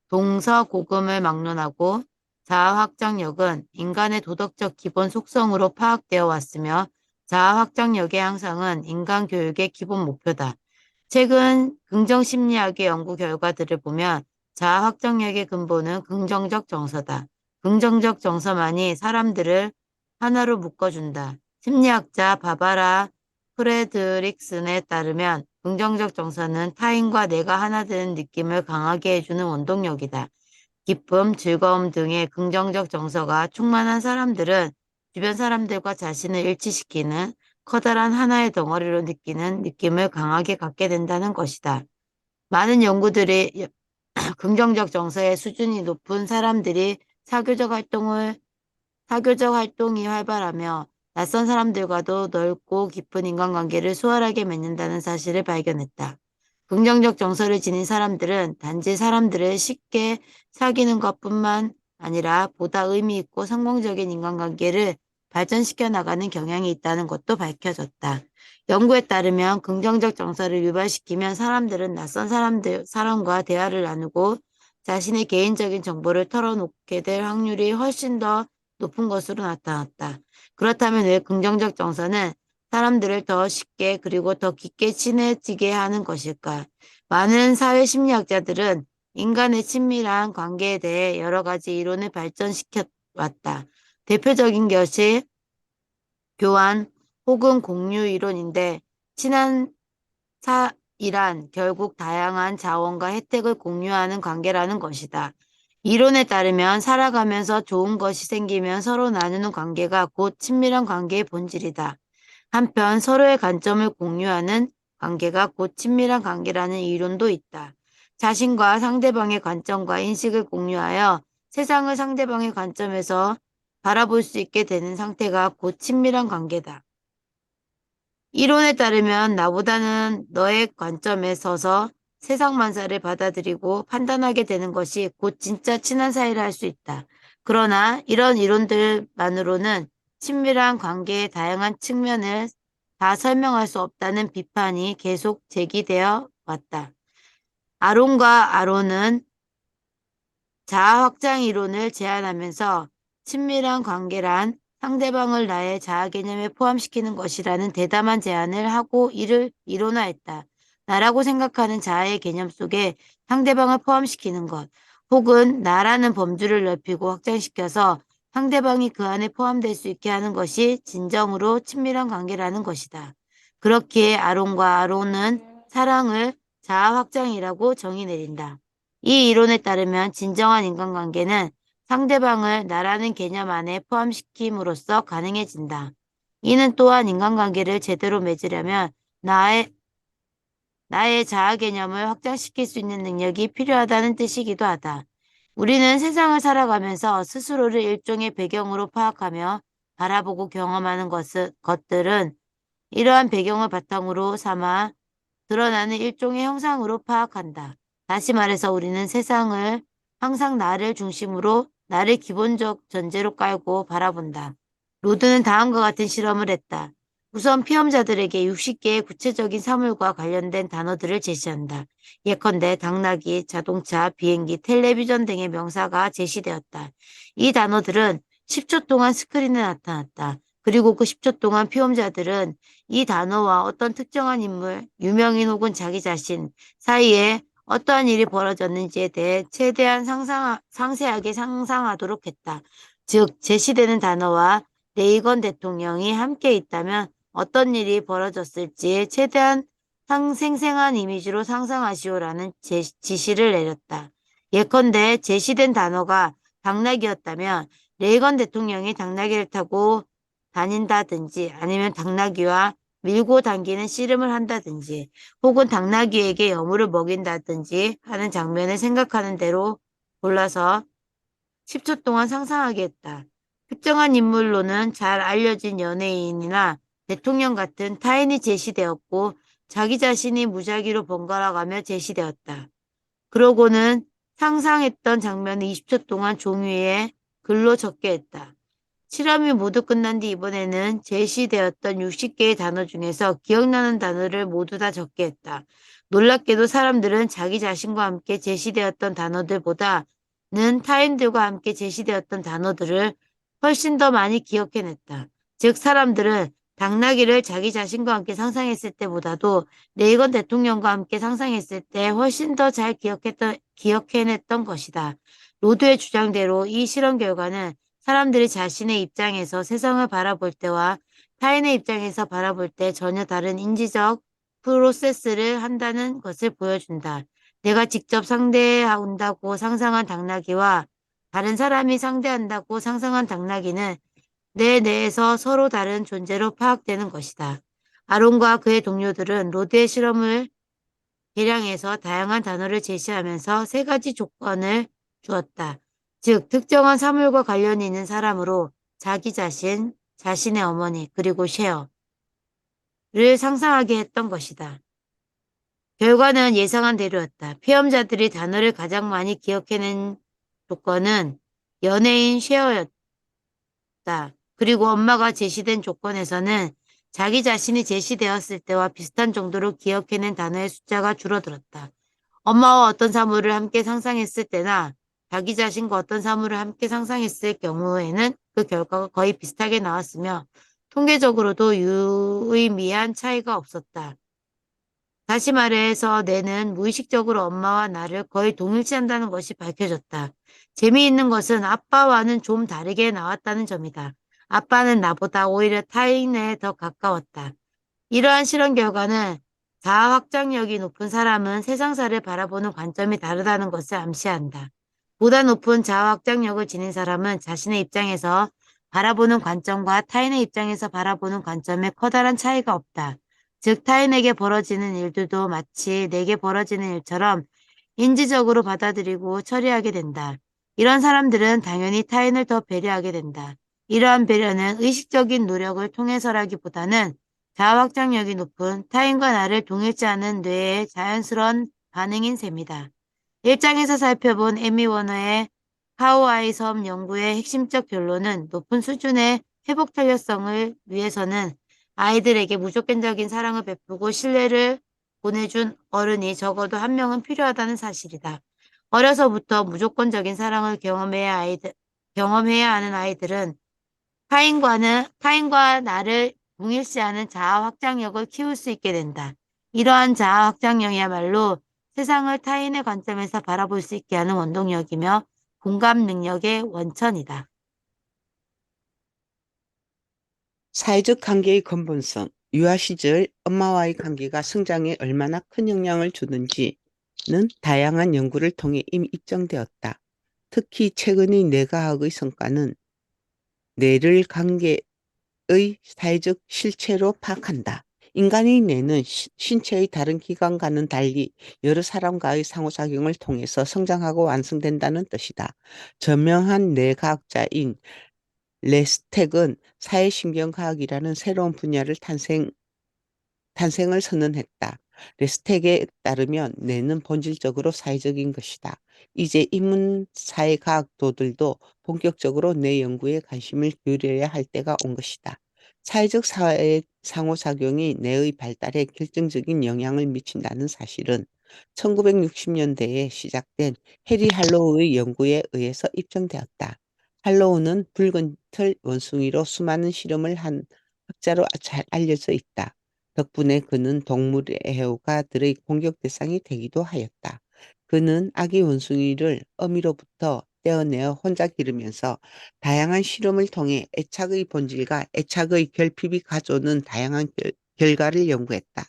동서고금을 막론하고 자아 확장력은 인간의 도덕적 기본 속성으로 파악되어 왔으며 자아 확장력의 향상은 인간 교육의 기본 목표다. 최근 긍정심리학의 연구 결과들을 보면 자아 확장력의 근본은 긍정적 정서다. 긍정적 정서만이 사람들을 하나로 묶어준다. 심리학자 바바라 프레드릭슨에 따르면 긍정적 정서는 타인과 내가 하나 되는 느낌을 강하게 해주는 원동력이다. 기쁨, 즐거움 등의 긍정적 정서가 충만한 사람들은 주변 사람들과 자신을 일치시키는 커다란 하나의 덩어리로 느끼는 느낌을 강하게 갖게 된다는 것이다. 많은 연구들이 긍정적 정서의 수준이 높은 사람들이 사교적 활동이 활발하며 낯선 사람들과도 넓고 깊은 인간관계를 수월하게 맺는다는 사실을 발견했다. 긍정적 정서를 지닌 사람들은 단지 사람들을 쉽게 사귀는 것뿐만 아니라 보다 의미 있고 성공적인 인간관계를 발전시켜 나가는 경향이 있다는 것도 밝혀졌다. 연구에 따르면 긍정적 정서를 유발시키면 사람들은 낯선 사람과 대화를 나누고 자신의 개인적인 정보를 털어놓게 될 확률이 훨씬 더 높은 것으로 나타났다. 그렇다면 왜 긍정적 정서는 사람들을 더 쉽게 그리고 더 깊게 친해지게 하는 것일까? 많은 사회 심리학자들은 인간의 친밀한 관계에 대해 여러 가지 이론을 발전시켜 왔다. 대표적인 것이 교환 혹은 공유 이론인데 친한 사이란 결국 다양한 자원과 혜택을 공유하는 관계라는 것이다. 이론에 따르면 살아가면서 좋은 것이 생기면 서로 나누는 관계가 곧 친밀한 관계의 본질이다. 한편 서로의 관점을 공유하는 관계가 곧 친밀한 관계라는 이론도 있다. 자신과 상대방의 관점과 인식을 공유하여 세상을 상대방의 관점에서 바라볼 수 있게 되는 상태가 곧 친밀한 관계다. 이론에 따르면 나보다는 너의 관점에 서서 세상 만사를 받아들이고 판단하게 되는 것이 곧 진짜 친한 사이를 할 수 있다. 그러나 이런 이론들만으로는 친밀한 관계의 다양한 측면을 다 설명할 수 없다는 비판이 계속 제기되어 왔다. 아론은 자아 확장 이론을 제안하면서 친밀한 관계란 상대방을 나의 자아 개념에 포함시키는 것이라는 대담한 제안을 하고 이를 이론화했다. 나라고 생각하는 자아의 개념 속에 상대방을 포함시키는 것, 혹은 나라는 범주를 넓히고 확장시켜서 상대방이 그 안에 포함될 수 있게 하는 것이 진정으로 친밀한 관계라는 것이다. 그렇기에 아론은 사랑을 자아 확장이라고 정의 내린다. 이 이론에 따르면 진정한 인간관계는 상대방을 나라는 개념 안에 포함시킴으로써 가능해진다. 이는 또한 인간관계를 제대로 맺으려면 나의 자아 개념을 확장시킬 수 있는 능력이 필요하다는 뜻이기도 하다. 우리는 세상을 살아가면서 스스로를 일종의 배경으로 파악하며 바라보고 경험하는 것들은 이러한 배경을 바탕으로 삼아 드러나는 일종의 형상으로 파악한다. 다시 말해서 우리는 세상을 항상 나를 중심으로 나를 기본적 전제로 깔고 바라본다. 로드는 다음과 같은 실험을 했다. 우선 피험자들에게 60개의 구체적인 사물과 관련된 단어들을 제시한다. 예컨대 당나귀, 자동차, 비행기, 텔레비전 등의 명사가 제시되었다. 이 단어들은 10초 동안 스크린에 나타났다. 그리고 그 10초 동안 피험자들은 이 단어와 어떤 특정한 인물, 유명인 혹은 자기 자신 사이에 어떠한 일이 벌어졌는지에 대해 최대한 상세하게 상상하도록 했다. 즉, 제시되는 단어와 레이건 대통령이 함께 있다면 어떤 일이 벌어졌을지 최대한 생생한 이미지로 상상하시오라는 지시를 내렸다. 예컨대 제시된 단어가 당나귀였다면 레이건 대통령이 당나귀를 타고 다닌다든지 아니면 당나귀와 밀고 당기는 씨름을 한다든지 혹은 당나귀에게 여물을 먹인다든지 하는 장면을 생각하는 대로 골라서 10초 동안 상상하게 했다. 특정한 인물로는 잘 알려진 연예인이나 대통령 같은 타인이 제시되었고 자기 자신이 무작위로 번갈아가며 제시되었다. 그러고는 상상했던 장면을 20초 동안 종이에 글로 적게 했다. 실험이 모두 끝난 뒤 이번에는 제시되었던 60개의 단어 중에서 기억나는 단어를 모두 다 적게 했다. 놀랍게도 사람들은 자기 자신과 함께 제시되었던 단어들보다는 타인들과 함께 제시되었던 단어들을 훨씬 더 많이 기억해냈다. 즉, 사람들은 당나귀를 자기 자신과 함께 상상했을 때보다도 레이건 대통령과 함께 상상했을 때 훨씬 더 잘 기억해냈던 것이다. 로드의 주장대로 이 실험 결과는 사람들이 자신의 입장에서 세상을 바라볼 때와 타인의 입장에서 바라볼 때 전혀 다른 인지적 프로세스를 한다는 것을 보여준다. 내가 직접 상대한다고 상상한 당나귀와 다른 사람이 상대한다고 상상한 당나귀는 내 뇌에서 서로 다른 존재로 파악되는 것이다. 아론과 그의 동료들은 로드의 실험을 계량해서 다양한 단어를 제시하면서 세 가지 조건을 주었다. 즉, 특정한 사물과 관련이 있는 사람으로 자기 자신, 자신의 어머니, 그리고 쉐어를 상상하게 했던 것이다. 결과는 예상한 대로였다. 피험자들이 단어를 가장 많이 기억해낸 조건은 연예인 쉐어였다. 그리고 엄마가 제시된 조건에서는 자기 자신이 제시되었을 때와 비슷한 정도로 기억해낸 단어의 숫자가 줄어들었다. 엄마와 어떤 사물을 함께 상상했을 때나 자기 자신과 어떤 사물을 함께 상상했을 경우에는 그 결과가 거의 비슷하게 나왔으며 통계적으로도 유의미한 차이가 없었다. 다시 말해서 뇌는 무의식적으로 엄마와 나를 거의 동일시한다는 것이 밝혀졌다. 재미있는 것은 아빠와는 좀 다르게 나왔다는 점이다. 아빠는 나보다 오히려 타인에 더 가까웠다. 이러한 실험 결과는 자아 확장력이 높은 사람은 세상사를 바라보는 관점이 다르다는 것을 암시한다. 보다 높은 자아 확장력을 지닌 사람은 자신의 입장에서 바라보는 관점과 타인의 입장에서 바라보는 관점에 커다란 차이가 없다. 즉, 타인에게 벌어지는 일들도 마치 내게 벌어지는 일처럼 인지적으로 받아들이고 처리하게 된다. 이런 사람들은 당연히 타인을 더 배려하게 된다. 이러한 배려는 의식적인 노력을 통해서라기보다는 자아 확장력이 높은 타인과 나를 동일시하는 뇌의 자연스러운 반응인 셈이다. 일장에서 살펴본 에미 워너의 하우아이 섬 연구의 핵심적 결론은 높은 수준의 회복 탄력성을 위해서는 아이들에게 무조건적인 사랑을 베푸고 신뢰를 보내준 어른이 적어도 한 명은 필요하다는 사실이다. 어려서부터 무조건적인 사랑을 경험해야 하는 아이들은 타인과 나를 동일시하는 자아 확장력을 키울 수 있게 된다. 이러한 자아 확장력이야말로 세상을 타인의 관점에서 바라볼 수 있게 하는 원동력이며 공감 능력의 원천이다. 사회적 관계의 근본성, 유아 시절 엄마와의 관계가 성장에 얼마나 큰 영향을 주는지는 다양한 연구를 통해 이미 입증되었다. 특히 최근의 뇌과학의 성과는 뇌를 관계의 사회적 실체로 파악한다. 인간의 뇌는 신체의 다른 기관과는 달리 여러 사람과의 상호작용을 통해서 성장하고 완성된다는 뜻이다. 저명한 뇌과학자인 레스텍은 사회신경과학이라는 새로운 분야를 탄생을 선언했다. 레스텍에 따르면 뇌는 본질적으로 사회적인 것이다. 이제 인문사회과학도들도 본격적으로 뇌 연구에 관심을 기울여야 할 때가 온 것이다. 사회적 사회의 상호작용이 뇌의 발달에 결정적인 영향을 미친다는 사실은 1960년대에 시작된 해리 할로우의 연구에 의해서 입증되었다. 할로우는 붉은 틀 원숭이로 수많은 실험을 한 학자로 잘 알려져 있다. 덕분에 그는 동물의 애호가들의 공격 대상이 되기도 하였다. 그는 아기 원숭이를 어미로부터 떼어내어 혼자 기르면서 다양한 실험을 통해 애착의 본질과 애착의 결핍이 가져오는 다양한 결과를 연구했다.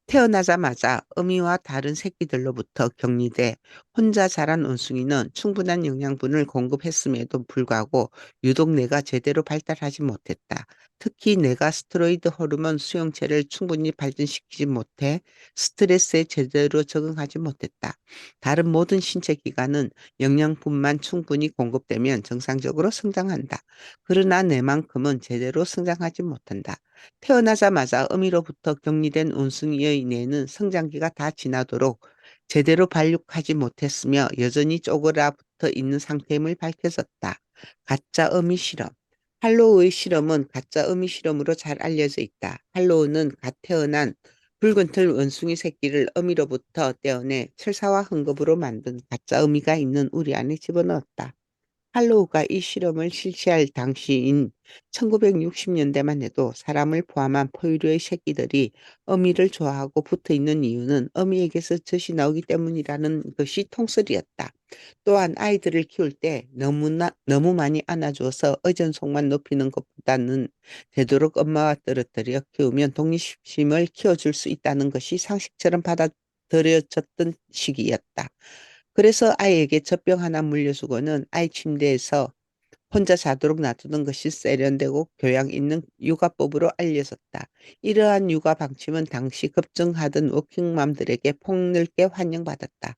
태어나자마자 어미와 다른 새끼들로부터 격리돼 혼자 자란 원숭이는 충분한 영양분을 공급했음에도 불구하고 유독 뇌가 제대로 발달하지 못했다. 특히 뇌가 스테로이드 호르몬 수용체를 충분히 발전시키지 못해 스트레스에 제대로 적응하지 못했다. 다른 모든 신체 기관은 영양분만 충분히 공급되면 정상적으로 성장한다. 그러나 뇌만큼은 제대로 성장하지 못한다. 태어나자마자 어미로부터 격리된 원숭이의 뇌는 성장기가 다 지나도록 제대로 발육하지 못했으며 여전히 쪼그라붙어 있는 상태임을 밝혀졌다. 가짜 어미 실험. 할로우의 실험은 가짜 어미 실험으로 잘 알려져 있다. 할로우는 갓 태어난 붉은 틀 원숭이 새끼를 어미로부터 떼어내 철사와 헝겊으로 만든 가짜 어미가 있는 우리 안에 집어넣었다. 할로우가 이 실험을 실시할 당시인 1960년대만 해도 사람을 포함한 포유류의 새끼들이 어미를 좋아하고 붙어 있는 이유는 어미에게서 젖이 나오기 때문이라는 것이 통설이었다. 또한 아이들을 키울 때 너무 많이 안아주어서 의존속만 높이는 것보다는 되도록 엄마와 떨어뜨려 키우면 독립심을 키워줄 수 있다는 것이 상식처럼 받아들여졌던 시기였다. 그래서 아이에게 젖병 하나 물려주고는 아이 침대에서 혼자 자도록 놔두는 것이 세련되고 교양 있는 육아법으로 알려졌다. 이러한 육아 방침은 당시 급증하던 워킹맘들에게 폭넓게 환영받았다.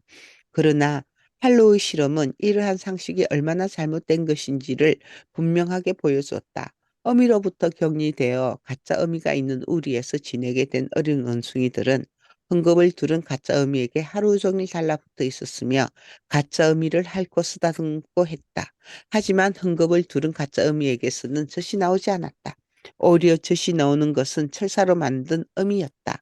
그러나 할로우 실험은 이러한 상식이 얼마나 잘못된 것인지를 분명하게 보여주었다. 어미로부터 격리되어 가짜 어미가 있는 우리에서 지내게 된 어린 원숭이들은 헝겊을 두른 가짜 어미에게 하루 종일 달라붙어 있었으며 가짜 어미를 핥고 쓰다듬고 했다. 하지만 헝겊을 두른 가짜 어미에게서는 젖이 나오지 않았다. 오히려 젖이 나오는 것은 철사로 만든 어미였다.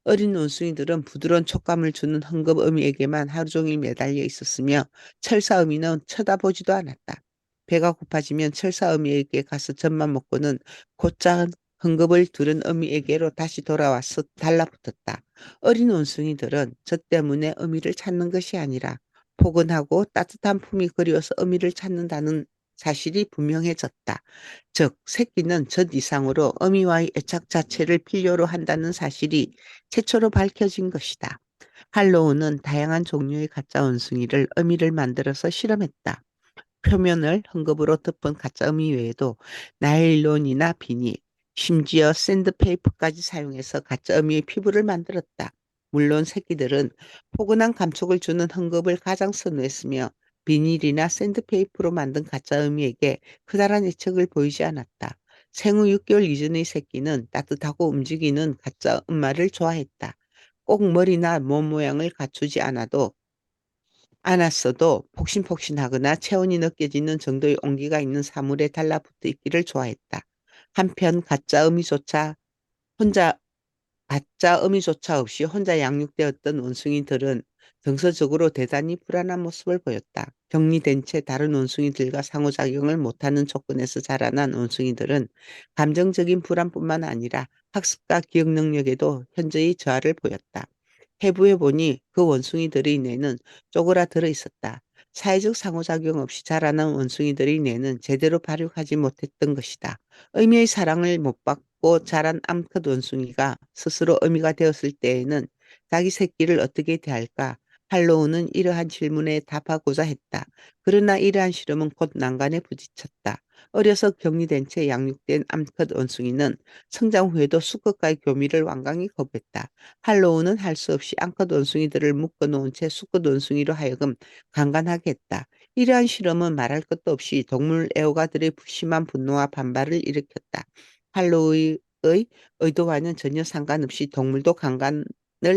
어린 원숭이들은 부드러운 촉감을 주는 헝겊 어미에게만 하루 종일 매달려 있었으며 철사 어미는 쳐다보지도 않았다. 배가 고파지면 철사 어미에게 가서 젖만 먹고는 곧장 헝겊을 두른 어미에게로 다시 돌아와서 달라붙었다. 어린 원숭이들은 젖 때문에 어미를 찾는 것이 아니라 포근하고 따뜻한 품이 그리워서 어미를 찾는다는 사실이 분명해졌다. 즉, 새끼는 젖 이상으로 어미와의 애착 자체를 필요로 한다는 사실이 최초로 밝혀진 것이다. 할로우는 다양한 종류의 가짜 원숭이를 어미를 만들어서 실험했다. 표면을 헝겊으로 덮은 가짜 어미 외에도 나일론이나 비닐, 심지어 샌드페이퍼까지 사용해서 가짜 어미의 피부를 만들었다. 물론 새끼들은 포근한 감촉을 주는 헝겊을 가장 선호했으며 비닐이나 샌드페이퍼로 만든 가짜 어미에게 크다란 애착을 보이지 않았다. 생후 6개월 이전의 새끼는 따뜻하고 움직이는 가짜 엄마를 좋아했다. 꼭 머리나 몸 모양을 갖추지 않았어도 폭신폭신하거나 체온이 느껴지는 정도의 온기가 있는 사물에 달라붙어 있기를 좋아했다. 한편 혼자 가짜 어미조차 없이 혼자 양육되었던 원숭이들은 정서적으로 대단히 불안한 모습을 보였다. 격리된 채 다른 원숭이들과 상호작용을 못하는 조건에서 자라난 원숭이들은 감정적인 불안뿐만 아니라 학습과 기억 능력에도 현저히 저하를 보였다. 해부해 보니 그 원숭이들의 뇌는 쪼그라들어 있었다. 사회적 상호작용 없이 자라난 원숭이들의 뇌는 제대로 발육하지 못했던 것이다. 의미의 사랑을 못 받고 자란 암컷 원숭이가 스스로 어미가 되었을 때에는 자기 새끼를 어떻게 대할까? 할로우는 이러한 질문에 답하고자 했다. 그러나 이러한 실험은 곧 난관에 부딪혔다. 어려서 격리된 채 양육된 암컷 원숭이는 성장 후에도 수컷과의 교미를 완강히 거부했다. 할로우는 할 수 없이 암컷 원숭이들을 묶어놓은 채 수컷 원숭이로 하여금 강간하게 했다. 이러한 실험은 말할 것도 없이 동물 애호가들의 심한 분노와 반발을 일으켰다. 할로우의 의도와는 전혀 상관없이 동물도 강간을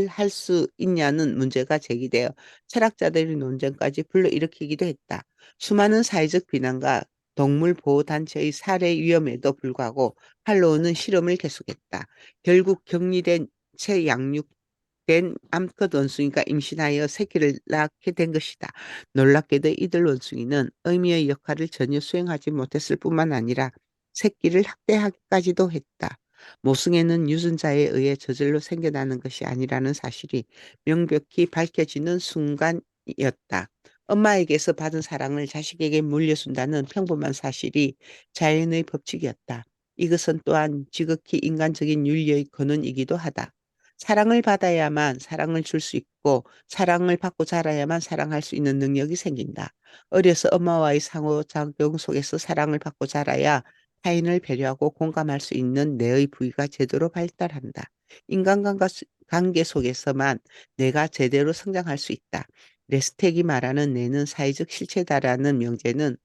할 수 있냐는 문제가 제기되어 철학자들의 논쟁까지 불러일으키기도 했다. 수많은 사회적 비난과 동물보호단체의 살해 위험에도 불구하고 할로우는 실험을 계속했다. 결국 격리된 채 양육된 암컷 원숭이가 임신하여 새끼를 낳게 된 것이다. 놀랍게도 이들 원숭이는 의미의 역할을 전혀 수행하지 못했을 뿐만 아니라 새끼를 학대하기까지도 했다. 모승에는 유전자에 의해 저절로 생겨나는 것이 아니라는 사실이 명백히 밝혀지는 순간이었다. 엄마에게서 받은 사랑을 자식에게 물려준다는 평범한 사실이 자연의 법칙이었다. 이것은 또한 지극히 인간적인 윤리의 근원이기도 하다. 사랑을 받아야만 사랑을 줄 수 있고 사랑을 받고 자라야만 사랑할 수 있는 능력이 생긴다. 어려서 엄마와의 상호작용 속에서 사랑을 받고 자라야 타인을 배려하고 공감할 수 있는 뇌의 부위가 제대로 발달한다. 인간관계 속에서만 내가 제대로 성장할 수 있다. 레스텍이 말하는 뇌는 사회적 실체다라는 명제는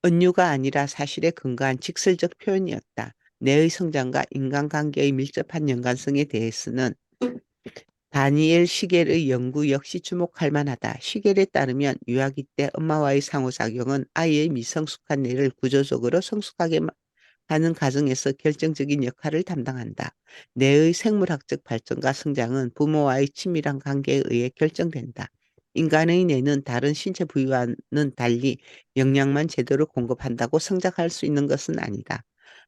은유가 아니라 사실에 근거한 직설적 표현이었다. 뇌의 성장과 인간관계의 밀접한 연관성에 대해서는 다니엘 시겔의 연구 역시 주목할 만하다. 시겔에 따르면 유아기 때 엄마와의 상호작용은 아이의 미성숙한 뇌를 구조적으로 성숙하게 하는 과정에서 결정적인 역할을 담당한다. 뇌의 생물학적 발전과 성장은 부모와의 친밀한 관계에 의해 결정된다. 인간의 뇌는 다른 신체 부위와는 달리 영양만 제대로 공급한다고 성장할 수 있는 것은 아니다.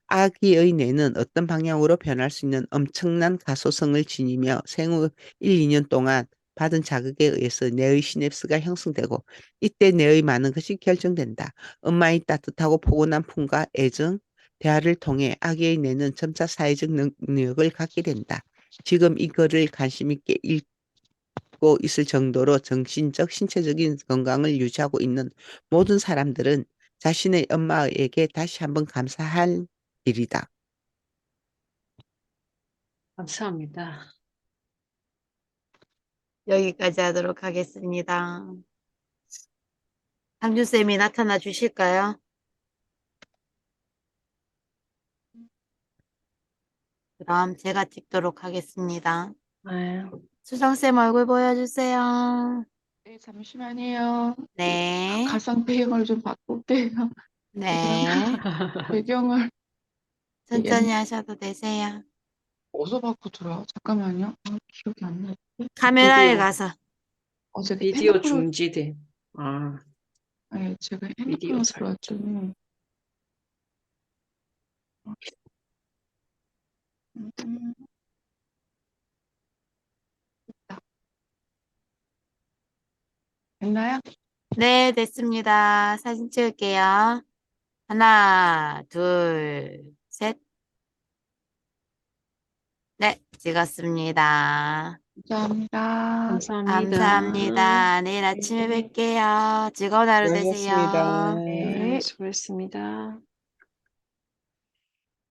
아기의 뇌는 어떤 방향으로 변할 수 있는 엄청난 가소성을 지니며 생후 1, 2년 동안 받은 자극에 의해서 뇌의 시냅스가 형성되고 이때 뇌의 많은 것이 결정된다. 엄마의 따뜻하고 포근한 품과 애정, 대화를 통해 아기의 뇌는 점차 사회적 능력을 갖게 된다. 지금 이거를 관심 있게 읽고 있을 정도로 정신적, 신체적인 건강을 유지하고 있는 모든 사람들은 자신의 엄마에게 다시 한번 감사할 일이다. 감사합니다. 여기까지 하도록 하겠습니다. 상준쌤이 나타나 주실까요? 그럼 제가 찍도록 하겠습니다. 네. 수정쌤 얼굴 보여주세요. 네, 잠시만요. 네, 가상 배경을 좀 바꿀게요. 네. 배경을 천천히 하셔도 되세요. 어디서 바꾸더라? 잠깐만요. 기억이 안 나. 카메라에 비디오. 가서. 제가 비디오 핸드폰을, 중지돼. 아, 네, 제가 비디오 핸드폰을 설정. 들어왔더니, 음, 됐다. 됐나요? 네, 됐습니다. 사진 찍을게요. 하나, 둘, 셋. 네, 찍었습니다. 감사합니다. 감사합니다. 감사합니다. 내일 아침에 뵐게요. 즐거운 하루 되세요. 고맙습니다. 네. 수고했습니다.